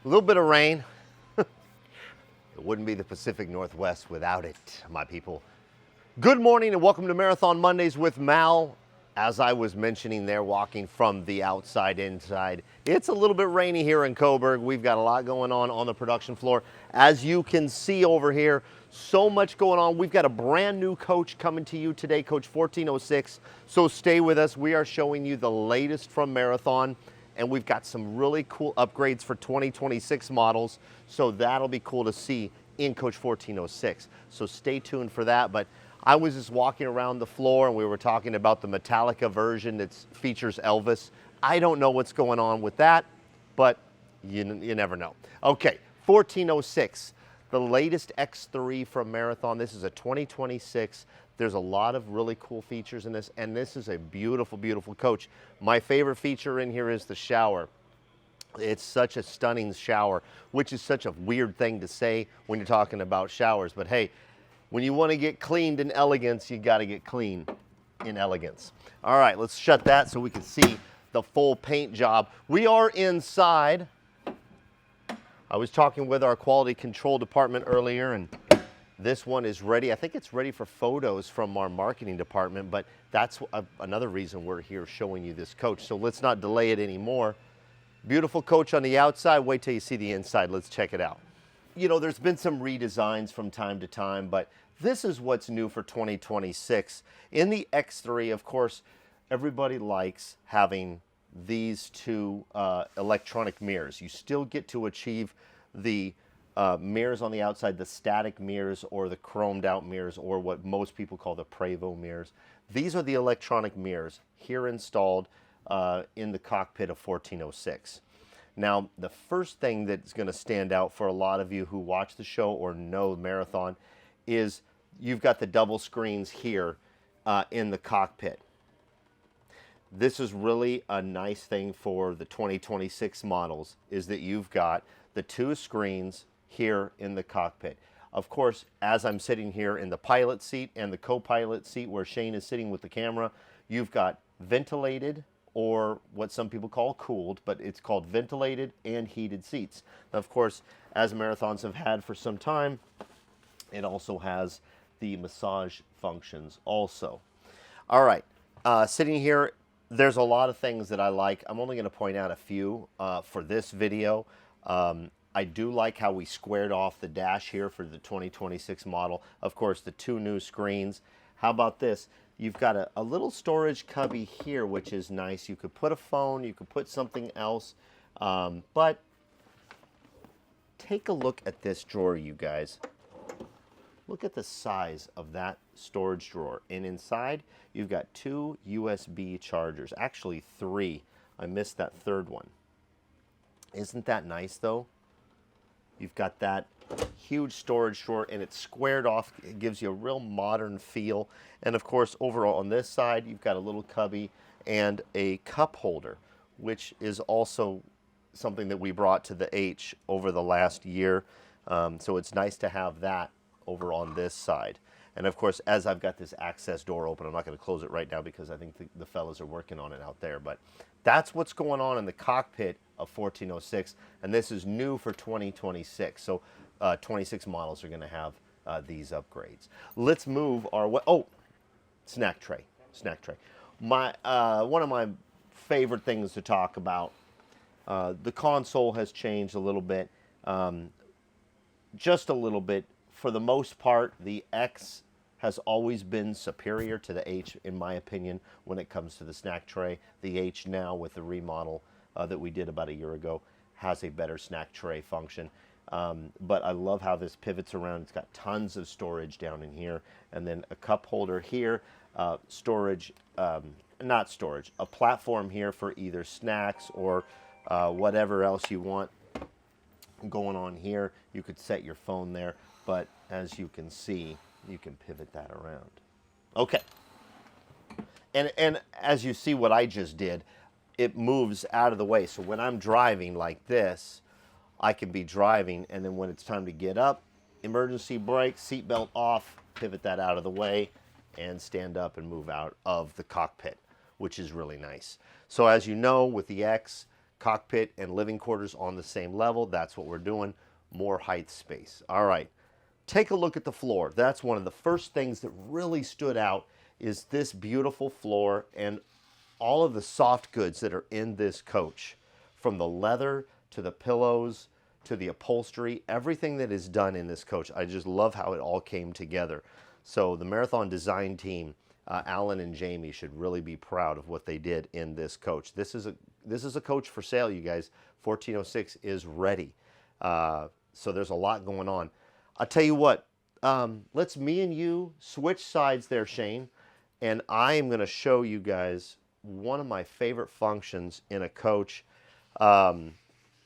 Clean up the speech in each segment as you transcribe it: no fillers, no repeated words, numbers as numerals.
A little bit of rain. It wouldn't be the Pacific Northwest without it, my people. Good morning and welcome to Marathon Mondays with Mal. As I was mentioning there, walking from the outside inside, it's a little bit rainy here in Coburg. We've got a lot going on the production floor. As you can see over here, so much going on. We've got a brand new coach coming to you today, Coach 1406. So stay with us. We are showing you the latest from Marathon, and we've got some really cool upgrades for 2026 models. So that'll be cool to see in Coach 1406. So stay tuned for that. But I was just walking around the floor and we were talking about the Metallica version that features Elvis. I don't know what's going on with that, but you never know. Okay, 1406, the latest X3 from Marathon. This is a 2026. There's a lot of really cool features in this, and this is a beautiful, beautiful coach. My favorite feature in here is the shower. It's such a stunning shower, which is such a weird thing to say when you're talking about showers, but hey, when you want to get cleaned in elegance, you got to get clean in elegance. All right, let's shut that so we can see the full paint job. We are inside. I was talking with our quality control department earlier, and this one is ready. I think it's ready for photos from our marketing department, but that's another reason we're here showing you this coach. So let's not delay it anymore. Beautiful coach on the outside. Wait till you see the inside. Let's check it out. You know, there's been some redesigns from time to time, but this is what's new for 2026. In the X3, of course, everybody likes having these two electronic mirrors. You still get to achieve the mirrors on the outside, the static mirrors or the chromed out mirrors, or what most people call the Prevo mirrors. These are the electronic mirrors here installed in the cockpit of 1406. Now, the first thing that's going to stand out for a lot of you who watch the show or know Marathon is you've got the double screens here in the cockpit. This is really a nice thing for the 2026 models, is that you've got the two screens here in the cockpit. Of course, as I'm sitting here in the pilot seat and the co-pilot seat where Shane is sitting with the camera, you've got ventilated, or what some people call cooled, but it's called ventilated and heated seats. Now, of course, as marathons have had for some time, it also has the massage functions also. All right, sitting here, there's a lot of things that I like. I'm only gonna point out a few for this video. I do like how we squared off the dash here for the 2026 model. Of course, the two new screens. How about this? You've got a little storage cubby here, which is nice. You could put a phone, you could put something else, but take a look at this drawer, you guys. Look at the size of that storage drawer. And inside, you've got two USB chargers, actually three. I missed that third one. Isn't that nice, though? You've got that huge storage drawer, and it's squared off. It gives you a real modern feel. And of course, over on this side, you've got a little cubby and a cup holder, which is also something that we brought to the H over the last year. So it's nice to have that over on this side. And of course, as I've got this access door open, I'm not going to close it right now because I think the fellas are working on it out there. But that's what's going on in the cockpit of 1406, and this is new for 2026. So 26 models are going to have these upgrades. Let's move our way. Oh, snack tray. One of my favorite things to talk about. The console has changed a little bit, just a little bit. For the most part, the X has always been superior to the H, in my opinion, when it comes to the snack tray. The H now, with the remodel that we did about a year ago, has a better snack tray function. But I love how this pivots around. It's got tons of storage down in here, and then a cup holder here, storage, not storage, a platform here for either snacks or whatever else you want going on here. You could set your phone there, but as you can see, you can pivot that around. Okay. And as you see what I just did, it moves out of the way. So when I'm driving like this, I can be driving, and then when it's time to get up, emergency brake, seatbelt off, pivot that out of the way, and stand up and move out of the cockpit, which is really nice. So as you know, with the X, cockpit and living quarters on the same level. That's what we're doing. More height space. All right. Take a look at the floor. That's one of the first things that really stood out is this beautiful floor and all of the soft goods that are in this coach, from the leather to the pillows to the upholstery, everything that is done in this coach. I just love how it all came together. So the Marathon design team, Alan and Jamie, should really be proud of what they did in this coach. This is a coach for sale, you guys. 1406 is ready. So there's a lot going on. I'll tell you what, let's me and you switch sides there, Shane, and I am going to show you guys one of my favorite functions in a coach that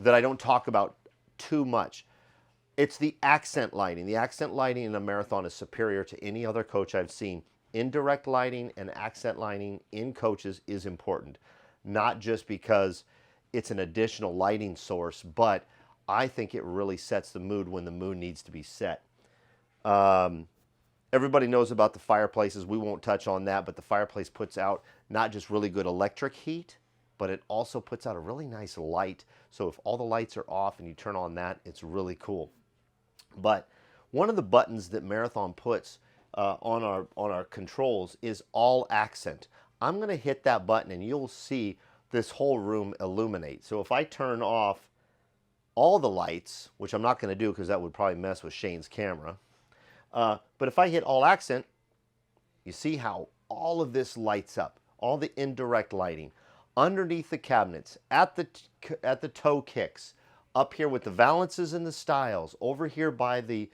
I don't talk about too much. It's the accent lighting. The accent lighting in a Marathon is superior to any other coach I've seen. Indirect lighting and accent lighting in coaches is important, not just because it's an additional lighting source, but I think it really sets the mood when the mood needs to be set. Everybody knows about the fireplaces. We won't touch on that, but the fireplace puts out not just really good electric heat, but it also puts out a really nice light. So if all the lights are off and you turn on that, it's really cool. But one of the buttons that Marathon puts on our controls is all accent. I'm going to hit that button and you'll see this whole room illuminate. So if I turn off all the lights, which I'm not going to do because that would probably mess with Shane's camera, but if I hit all accent, you see how all of this lights up, all the indirect lighting, underneath the cabinets, at the toe kicks, up here with the valances and the styles, over here by the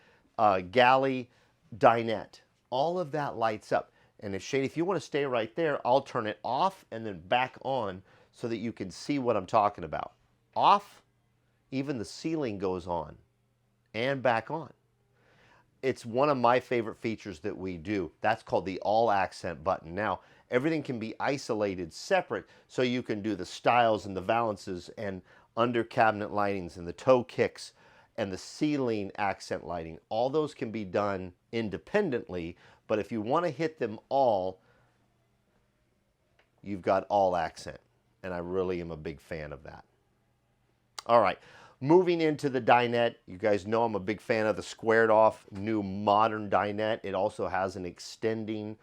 galley dinette, all of that lights up. And if Shane, if you want to stay right there, I'll turn it off and then back on so that you can see what I'm talking about. Off, even the ceiling goes on and back on. It's one of my favorite features that we do. That's called the all accent button. Now, everything can be isolated separate, so you can do the styles and the valances and under cabinet lightings and the toe kicks and the ceiling accent lighting. All those can be done independently, but if you want to hit them all, you've got all accent. And I really am a big fan of that. All right. Moving into the dinette, you guys know I'm a big fan of the squared off new modern dinette. It also has an extending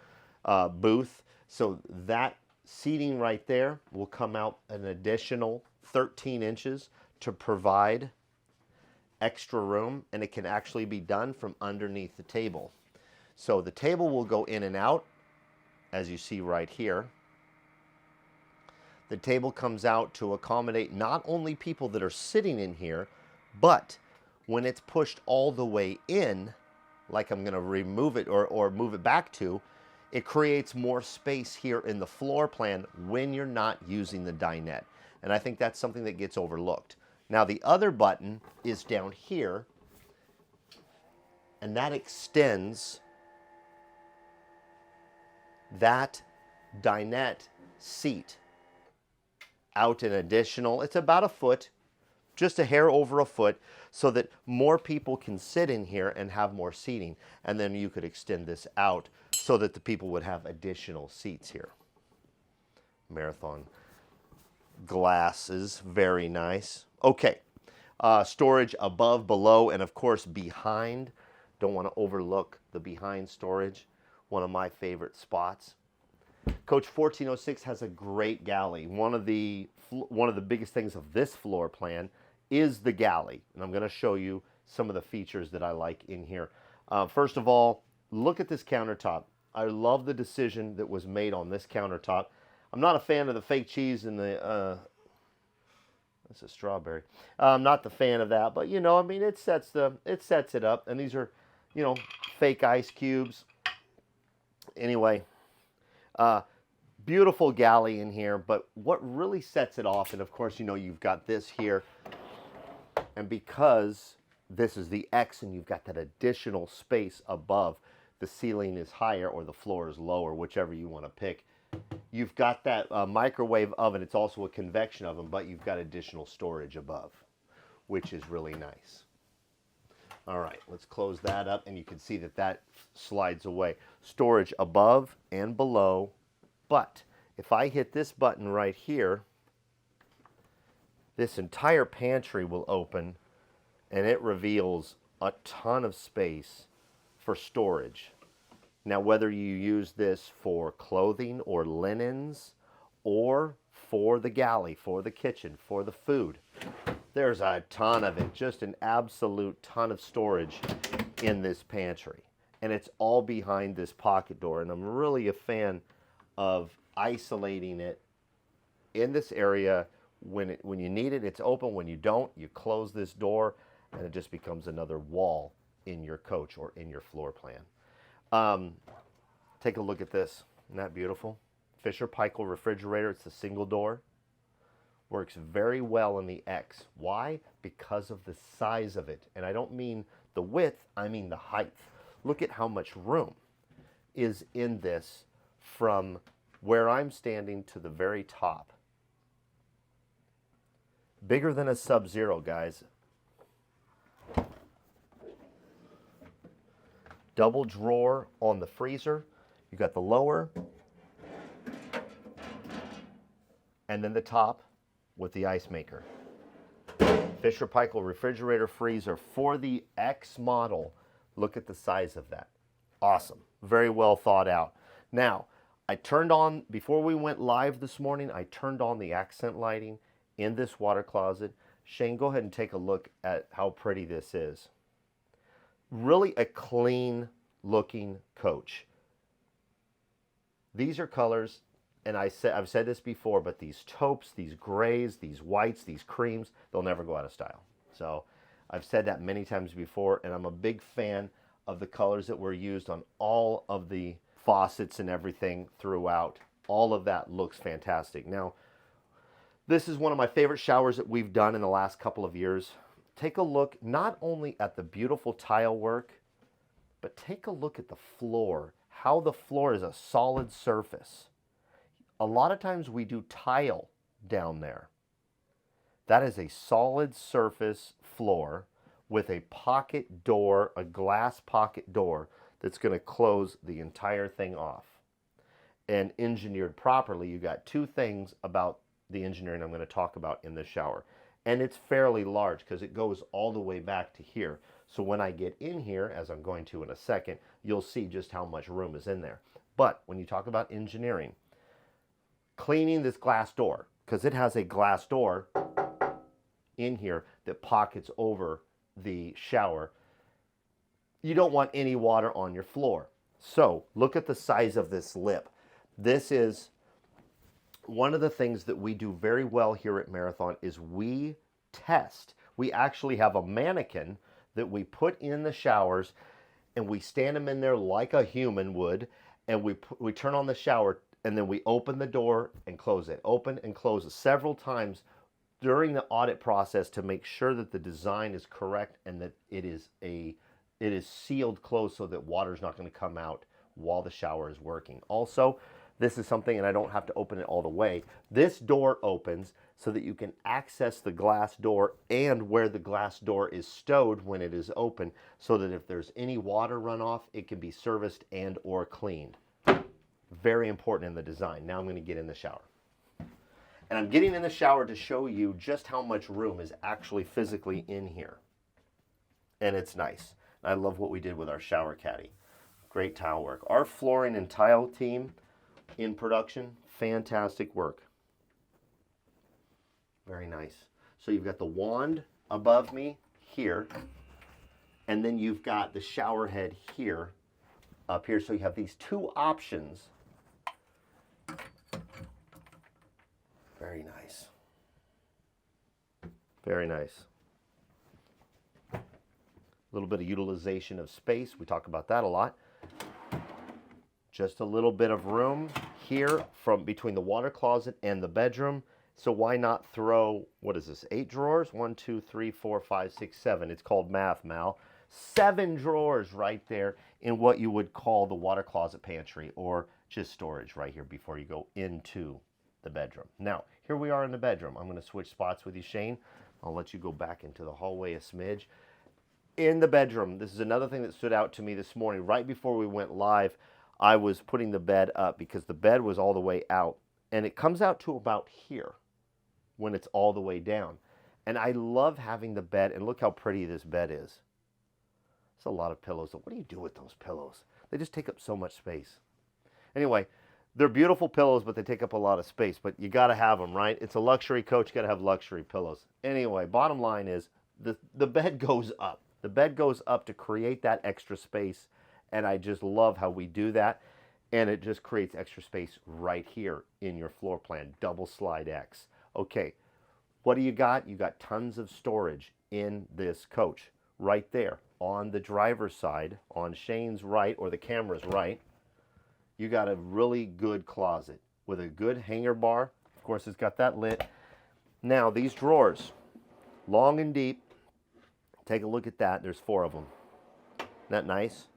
booth. So that seating right there will come out an additional 13 inches to provide extra room, and it can actually be done from underneath the table. So the table will go in and out, as you see right here. The table comes out to accommodate not only people that are sitting in here, but when it's pushed all the way in, like I'm going to remove it or move it back to, it creates more space here in the floor plan when you're not using the dinette. And I think that's something that gets overlooked. Now the other button is down here, and that extends that dinette seat out an additional, it's about a foot, just a hair over a foot, so that more people can sit in here and have more seating. And then you could extend this out so that the people would have additional seats here. Marathon glasses, very nice. Okay, storage above, below, and of course behind. Don't want to overlook the behind storage, one of my favorite spots. Coach 1406 has a great galley. One of the biggest things of this floor plan is the galley, and I'm going to show you some of the features that I like in here. First of all, look at this countertop. I love the decision that was made on this countertop. I'm not a fan of the fake cheese and the that's a strawberry. I'm not the fan of that, but you know, I mean, it sets it up, and these are, you know, fake ice cubes. Anyway. Beautiful galley in here, but what really sets it off, and of course, you know, you've got this here, and because this is the X and you've got that additional space above, the ceiling is higher or the floor is lower, whichever you want to pick. You've got that microwave oven. It's also a convection oven, but you've got additional storage above, which is really nice. All right, let's close that up, and you can see that that slides away. Storage above and below, but if I hit this button right here, this entire pantry will open and it reveals a ton of space for storage. Now, whether you use this for clothing or linens or for the galley, for the kitchen, for the food, there's a ton of it, just an absolute ton of storage in this pantry. And it's all behind this pocket door. And I'm really a fan of isolating it in this area. When you need it, it's open. When you don't, you close this door and it just becomes another wall in your coach or in your floor plan. Take a look at this. Isn't that beautiful? Fisher-Paykel refrigerator. It's a single door. Works very well in the X. Why? Because of the size of it. And I don't mean the width, I mean the height. Look at how much room is in this from where I'm standing to the very top. Bigger than a Sub-Zero, guys. Double drawer on the freezer. You got the lower and then the top with the ice maker. Fisher-Paykel refrigerator freezer for the X model. Look at the size of that. Awesome. Very well thought out. Now, I turned on, before we went live this morning, I turned on the accent lighting in this water closet. Shane, go ahead and take a look at how pretty this is. Really a clean looking coach. These are colors, and I've said this before, but these taupes, these grays, these whites, these creams, they'll never go out of style. So I've said that many times before, and I'm a big fan of the colors that were used on all of the faucets and everything throughout. All of that looks fantastic. Now, this is one of my favorite showers that we've done in the last couple of years. Take a look not only at the beautiful tile work, but take a look at the floor, how the floor is a solid surface. A lot of times we do tile down there. That is a solid surface floor with a pocket door, a glass pocket door that's going to close the entire thing off. And engineered properly, you got two things about the engineering I'm going to talk about in this shower. And it's fairly large because it goes all the way back to here. So when I get in here, as I'm going to in a second, you'll see just how much room is in there. But when you talk about engineering, cleaning this glass door, because it has a glass door in here that pockets over the shower, you don't want any water on your floor. So look at the size of this lip. This is one of the things that we do very well here at Marathon is we test. We actually have a mannequin that we put in the showers and we stand them in there like a human would, and we turn on the shower and then we open the door and close it, open and close it several times during the audit process to make sure that the design is correct and that it is sealed closed so that water is not going to come out while the shower is working. Also, this is something, and I don't have to open it all the way, this door opens so that you can access the glass door and where the glass door is stowed when it is open, so that if there's any water runoff, it can be serviced and or cleaned. Very important in the design. Now I'm going to get in the shower. And I'm getting in the shower to show you just how much room is actually physically in here. And it's nice. I love what we did with our shower caddy. Great tile work. Our flooring and tile team in production, fantastic work. Very nice. So you've got the wand above me here, and then you've got the shower head here, up here. So you have these two options. Very nice. Very nice. A little bit of utilization of space. We talk about that a lot. Just a little bit of room here from between the water closet and the bedroom. So why not throw, what is this, 8 drawers? 1, 2, 3, 4, 5, 6, 7. It's called math, Mal. 7 drawers right there in what you would call the water closet pantry, or just storage right here before you go into the bedroom. Now, here we are in the bedroom. I'm going to switch spots with you, Shane. I'll let you go back into the hallway a smidge. In the bedroom, this is another thing that stood out to me this morning. Right before we went live, I was putting the bed up because the bed was all the way out, and it comes out to about here. when it's all the way down. And I love having the bed, and look how pretty this bed is. It's a lot of pillows. What do you do with those pillows? They just take up so much space. Anyway, they're beautiful pillows, but they take up a lot of space. But you got to have them, right? It's a luxury coach. You got to have luxury pillows. Anyway, bottom line is the bed goes up. The bed goes up to create that extra space, and I just love how we do that. And it just creates extra space right here in your floor plan. Double slide X. Okay, what do you got? You got tons of storage in this coach right there on the driver's side, on Shane's right, or the camera's right. You got a really good closet with a good hanger bar. Of course, it's got that lit. Now, these drawers, long and deep. Take a look at that. There's 4 of them. Isn't that nice?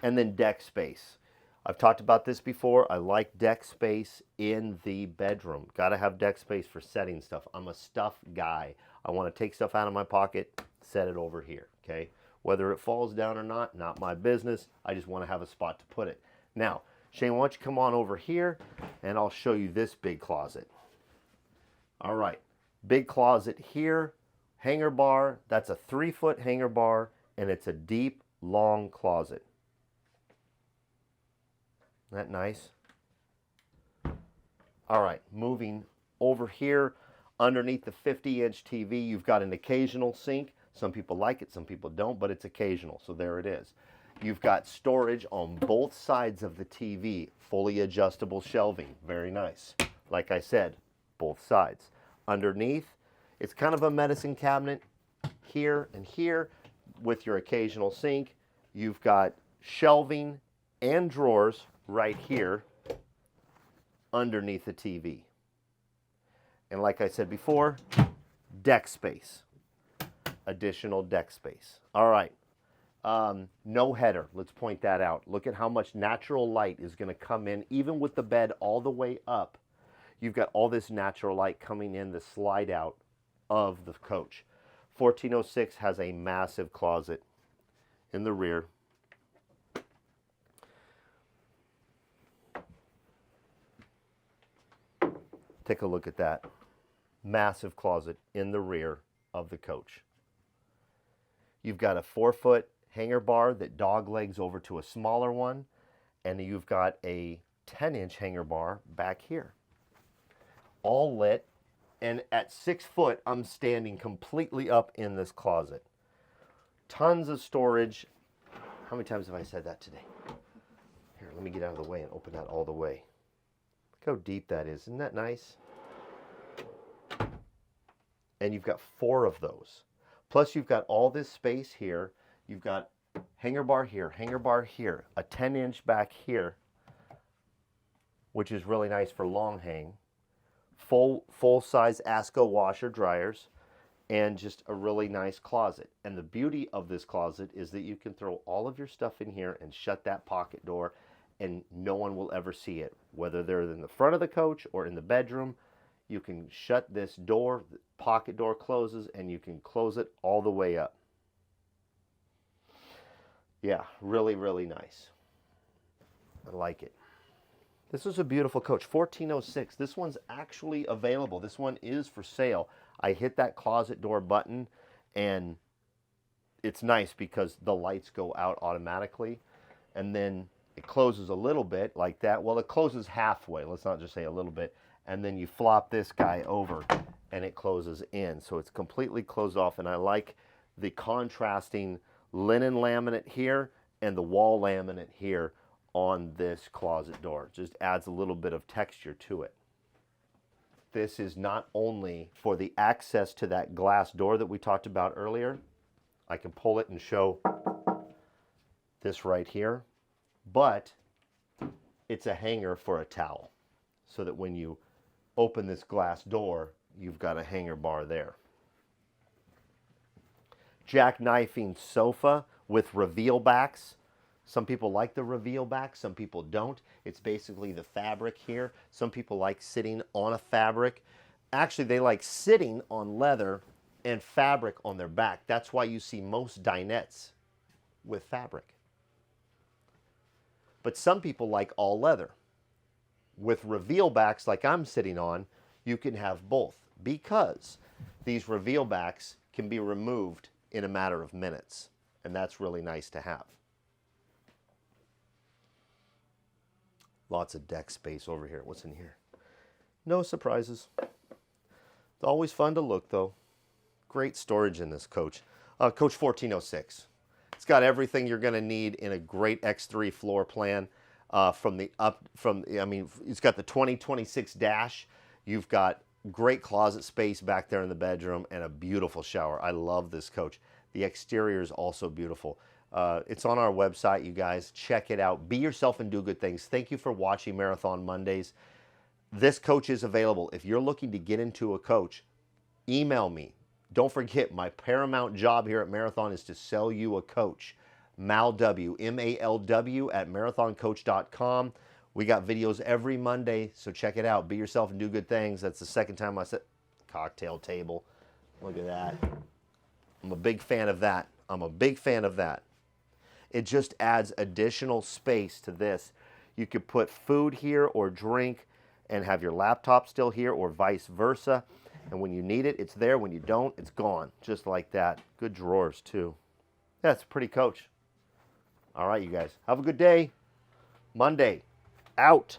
And then deck space. I've talked about this before. I like deck space in the bedroom. Got to have deck space for setting stuff. I'm a stuff guy. I want to take stuff out of my pocket, set it over here, okay? Whether it falls down or not my business. I just want to have a spot to put it. Now, Shane, why don't you come on over here, and I'll show you this big closet. All right, big closet here, hanger bar. That's a 3-foot hanger bar, and it's a deep, long closet. Isn't that nice? All right, moving over here, underneath the 50-inch TV, you've got an occasional sink. Some people like it, some people don't, but it's occasional, so there it is. You've got storage on both sides of the TV, fully adjustable shelving, very nice. Like I said, both sides. Underneath, it's kind of a medicine cabinet here and here with your occasional sink. You've got shelving and drawers right here underneath the TV. And like I said before, deck space, additional deck space. All right. No header. Let's point that out. Look at how much natural light is going to come in, even with the bed all the way up. You've got all this natural light coming in the slide out of the coach. 1406 has a massive closet in the rear. Take a look at that. Massive closet in the rear of the coach. You've got a 4-foot hanger bar that dog legs over to a smaller one, and you've got a 10-inch hanger bar back here. All lit, and at 6 foot, I'm standing completely up in this closet. Tons of storage. How many times have I said that today? Here, let me get out of the way and open that all the way. Look how deep that is. Isn't that nice? And you've got 4 of those. Plus, you've got all this space here. You've got hanger bar here, a 10-inch back here, which is really nice for long hang. Full-size ASCO washer dryers, and just a really nice closet. And the beauty of this closet is that you can throw all of your stuff in here and shut that pocket door, and no one will ever see it. Whether they're in the front of the coach or in the bedroom, you can shut this door, the pocket door closes, and you can close it all the way up. Yeah, really, really nice. I like it. This is a beautiful coach, 1406. This one's actually available. This one is for sale. I hit that closet door button, and it's nice because the lights go out automatically, and then it closes a little bit like that. Well, it closes halfway. Let's not just say a little bit. And then you flop this guy over, and it closes in. So it's completely closed off, and I like the contrasting linen laminate here and the wall laminate here on this closet door. Just adds a little bit of texture to it. This is not only for the access to that glass door that we talked about earlier. I can pull it and show this right here, but it's a hanger for a towel, so that when you open this glass door, you've got a hanger bar there. Jackknifing sofa with reveal backs. Some people like the reveal back, some people don't. It's basically the fabric here. Some people like sitting on a fabric. Actually, they like sitting on leather and fabric on their back. That's why you see most dinettes with fabric. But some people like all leather. With reveal backs like I'm sitting on, you can have both. because these reveal backs can be removed in a matter of minutes, and that's really nice to have. Lots of deck space over here. What's in here? No surprises. It's always fun to look, though. Great storage in this coach. Coach 1406. It's got everything you're going to need in a great X3 floor plan. It's got the 2026 dash. You've got great closet space back there in the bedroom and a beautiful shower. I love this coach. The exterior is also beautiful. It's on our website, you guys. Check it out. Be yourself and do good things. Thank you for watching Marathon Mondays. This coach is available. If you're looking to get into a coach, email me. Don't forget, my paramount job here at Marathon is to sell you a coach. MalW, M-A-L-W at marathoncoach.com. We got videos every Monday, so check it out. Be yourself and do good things. That's the second time I said cocktail table. Look at that. I'm a big fan of that. I'm a big fan of that. It just adds additional space to this. You could put food here or drink and have your laptop still here, or vice versa. And when you need it, it's there. When you don't, it's gone. Just like that. Good drawers, too. That's a pretty coach. All right, you guys. Have a good day. Monday. Out.